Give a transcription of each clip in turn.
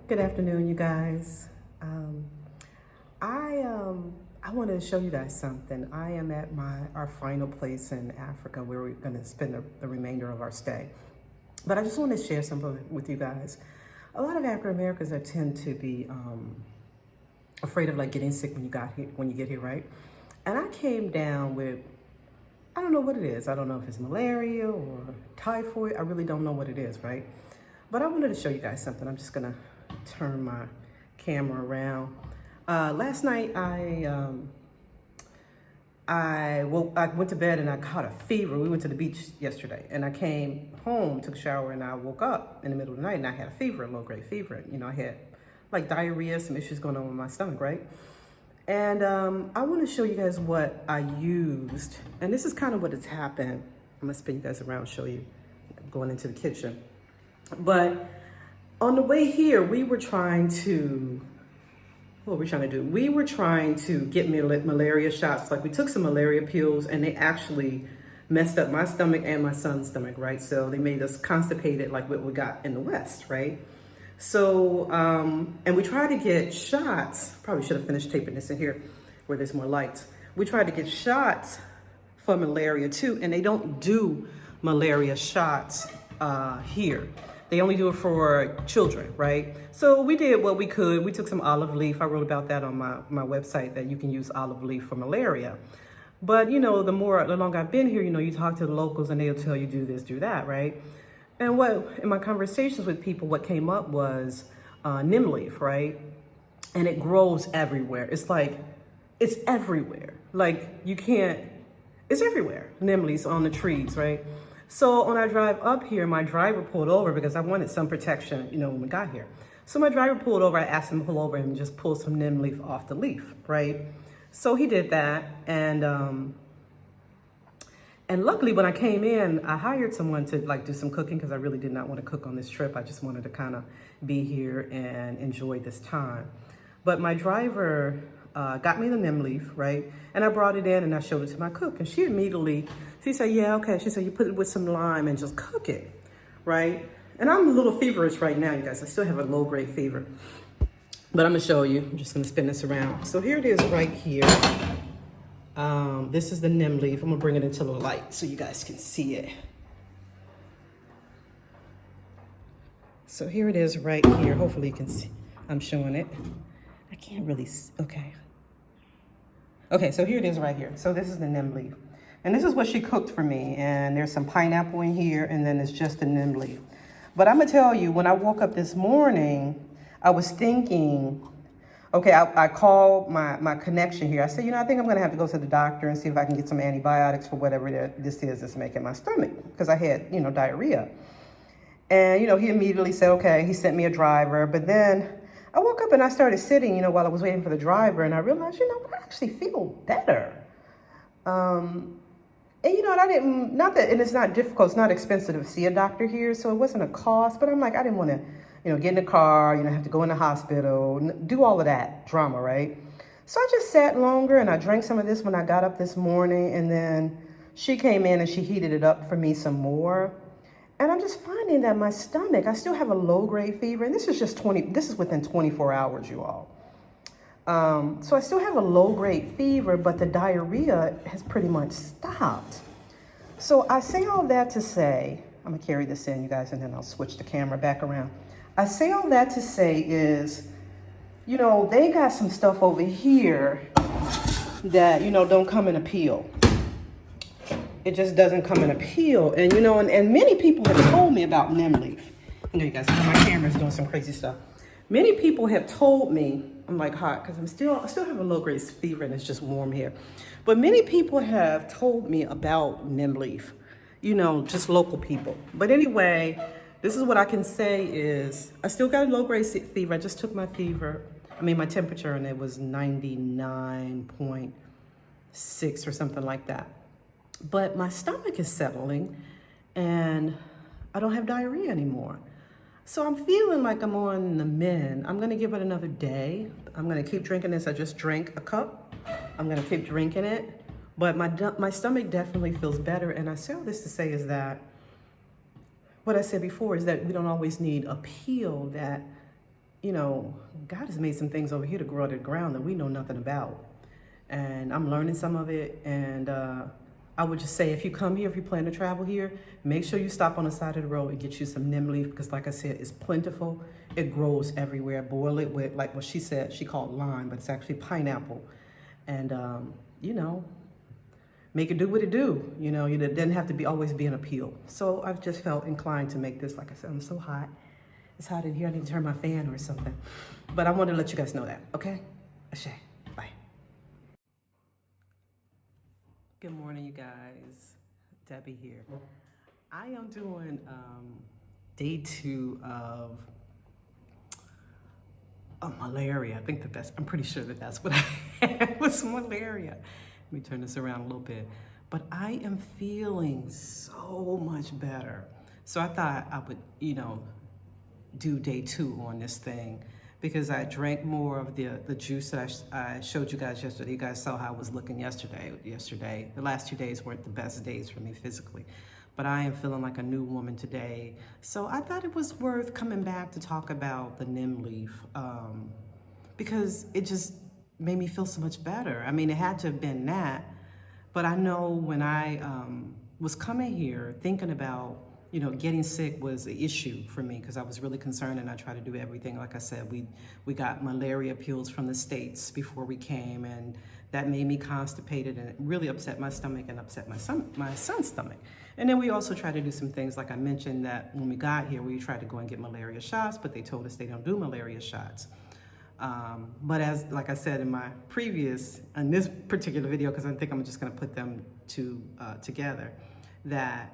Good afternoon, you guys. I wanted to show you guys something. I am at our final place in Africa where we're going to spend the remainder of our stay. But I just want to share something with you guys. A lot of African Americans tend to be afraid of like getting sick when you get here, right? And I came down with, I don't know what it is. I don't know if it's malaria or typhoid. I really don't know what it is, right? But I wanted to show you guys something. I'm just gonna turn my camera around. Last night I went to bed and I caught a fever. We went to the beach yesterday and I came home, took a shower, and I woke up in the middle of the night and I had a fever, a low-grade fever. You know, I had like diarrhea, some issues going on with my stomach, right? And I want to show you guys what I used. And this is kind of what has happened. I'm gonna spin you guys around, show you going into the kitchen. But on the way here, we were trying to, what were we trying to do? We were trying to get malaria shots. Like we took some malaria pills and they actually messed up my stomach and my son's stomach, right? So they made us constipated like what we got in the West, right? So, and we tried to get shots. Probably should have finished taping this in here where there's more lights. We tried to get shots for malaria too, and they don't do malaria shots here. They only do it for children, right? So we did what we could. We took some olive leaf. I wrote about that on my website, that you can use olive leaf for malaria. But you know, the longer I've been here, you know, you talk to the locals and they'll tell you do this, do that, right? And in my conversations with people, what came up was Neem Leaf, right? And it grows everywhere. It's like, it's everywhere. Like it's everywhere. Neem leaves on the trees, right? So on our drive up here, my driver pulled over because I wanted some protection, you know, when we got here. So my driver pulled over, I asked him to pull over and just pull some Neem Leaf off the leaf, right? So he did that, and luckily when I came in, I hired someone to like do some cooking because I really did not want to cook on this trip. I just wanted to kind of be here and enjoy this time. But my driver got me the Neem Leaf, right? And I brought it in and I showed it to my cook, and she said, yeah, okay. She said, you put it with some lime and just cook it, right? And I'm a little feverish right now, you guys. I still have a low-grade fever. But I'm gonna show you. I'm just gonna spin this around. So here it is right here. This is the Neem Leaf. I'm gonna bring it into the light so you guys can see it. So here it is right here. Hopefully you can see. I'm showing it. I can't really see. Okay. Okay, so here it is right here. So this is the Neem Leaf. And this is what she cooked for me. And there's some pineapple in here, and then it's just the Neem Leaf. But I'm gonna tell you, when I woke up this morning, I was thinking, okay, I called my connection here. I said, you know, I think I'm gonna have to go to the doctor and see if I can get some antibiotics for whatever this is that's making my stomach, because I had, you know, diarrhea. And, you know, he immediately said, okay, he sent me a driver. But then I woke up and I started sitting, you know, while I was waiting for the driver, and I realized, you know, I actually feel better. And you know, and it's not difficult, it's not expensive to see a doctor here, so it wasn't a cost, but I'm like, I didn't want to, you know, get in the car, you know, have to go in the hospital, do all of that drama, right? So I just sat longer and I drank some of this when I got up this morning, and then she came in and she heated it up for me some more. And I'm just finding that my stomach, I still have a low-grade fever, and this is within 24 hours, you all. So I still have a low-grade fever, but the diarrhea has pretty much stopped. So I say all that to say, I'm gonna carry this in, you guys, and then I'll switch the camera back around. I say all that to say is, you know, they got some stuff over here that, you know, don't come in a pill. It just doesn't come in a pill. And, you know, and many people have told me about Neem Leaf. You know, you guys, my camera's doing some crazy stuff. Many people have told me, I'm like hot because I still have a low-grade fever and it's just warm here. But many people have told me about Neem Leaf, you know, just local people. But anyway, this is what I can say is I still got a low-grade fever. I just took my temperature, and it was 99.6 or something like that. But my stomach is settling and I don't have diarrhea anymore. So I'm feeling like I'm on the mend. I'm gonna give it another day. I'm gonna keep drinking this. I just drank a cup. I'm gonna keep drinking it. But my stomach definitely feels better. And I say all this to say is that what I said before is that we don't always need a pill that you know, God has made some things over here to grow to the ground that we know nothing about. And I'm learning some of it. And I would just say, if you come here, if you plan to travel here, make sure you stop on the side of the road and get you some neem leaf, because like I said, it's plentiful. It grows everywhere. Boil it with, like what she said, she called lime, but it's actually pineapple. And, you know, make it do what it do. You know, it doesn't have to be always be an appeal. So I've just felt inclined to make this. Like I said, I'm so hot. It's hot in here. I need to turn my fan or something. But I wanted to let you guys know that, okay? Ashe. Bye. Good morning, you guys. Debbie here. I am doing day 2 of malaria. I think I'm pretty sure that's what I had was malaria. Let me turn this around a little bit. But I am feeling so much better. So I thought I would, you know, do day 2 on this thing, because I drank more of the juice that I showed you guys yesterday. You guys saw how I was looking yesterday. The last 2 days weren't the best days for me physically, but I am feeling like a new woman today. So I thought it was worth coming back to talk about the neem leaf, because it just made me feel so much better. I mean, it had to have been that, but I know when I was coming here thinking about, you know, getting sick was an issue for me, because I was really concerned, and I tried to do everything. Like I said, we got malaria pills from the States before we came, and that made me constipated, and it really upset my stomach and upset my son's stomach. And then we also tried to do some things, like I mentioned, that when we got here, we tried to go and get malaria shots, but they told us they don't do malaria shots. But like I said in this particular video, because I think I'm just going to put them together, that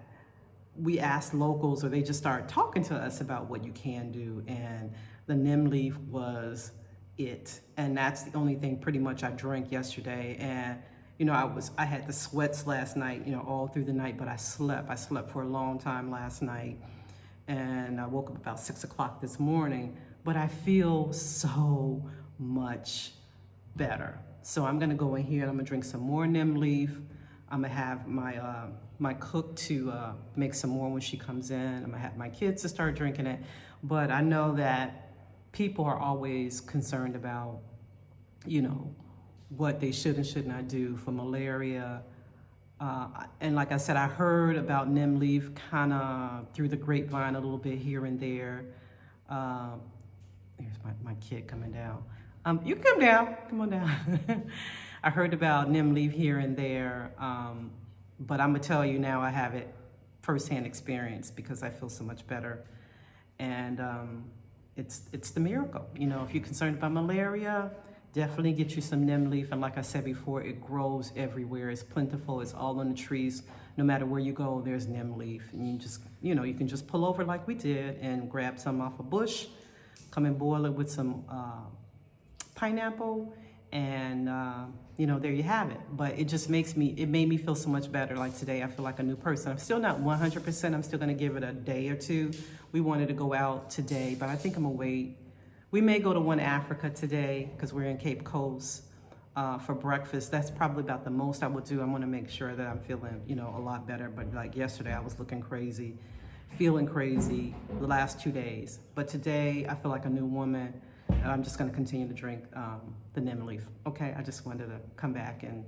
we asked locals, or they just started talking to us about what you can do, and the neem leaf was it. And that's the only thing pretty much I drank yesterday. And you know, I had the sweats last night, you know, all through the night, but I slept for a long time last night, and I woke up about 6 o'clock this morning, but I feel so much better. So I'm gonna go in here and I'm gonna drink some more neem leaf. I'm gonna have my cook to make some more when she comes in. I'm gonna have my kids to start drinking it. But I know that people are always concerned about, you know, what they should and should not do for malaria. And like I said, I heard about neem leaf kind of through the grapevine a little bit here and there. Here's my kid coming down. You can come down, come on down. I heard about neem leaf here and there, but I'm gonna tell you now, I have it firsthand experience, because I feel so much better. And it's the miracle. You know, if you're concerned about malaria, definitely get you some neem leaf. And like I said before, it grows everywhere. It's plentiful. It's all on the trees. No matter where you go, there's neem leaf. And you just, you know, you can just pull over like we did and grab some off a bush, come and boil it with some pineapple, and you know, there you have it. But it just made me feel so much better. Like today, I feel like a new person. I'm still not 100%. I'm still gonna give it a day or two. We wanted to go out today, but I think I'm gonna wait. We may go to One Africa today, because we're in Cape Coast for breakfast. That's probably about the most I would do. I wanna make sure that I'm feeling, you know, a lot better. But like yesterday, I was looking crazy, feeling crazy the last 2 days. But today, I feel like a new woman. And I'm just going to continue to drink the neem leaf. Okay, I just wanted to come back and,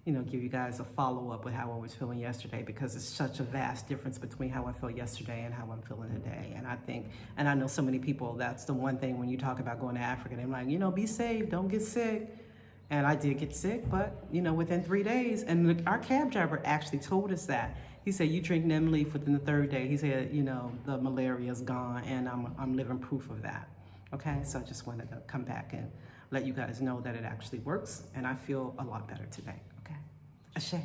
you know, give you guys a follow-up with how I was feeling yesterday, because it's such a vast difference between how I felt yesterday and how I'm feeling today. And I think, and I know so many people, that's the one thing when you talk about going to Africa, they're like, you know, be safe, don't get sick. And I did get sick, but, you know, within 3 days, and our cab driver actually told us that. He said, you drink neem leaf within the 3rd day. He said, you know, the malaria is gone, and I'm living proof of that. Okay, so I just wanted to come back and let you guys know that it actually works, and I feel a lot better today. Okay, Ashe.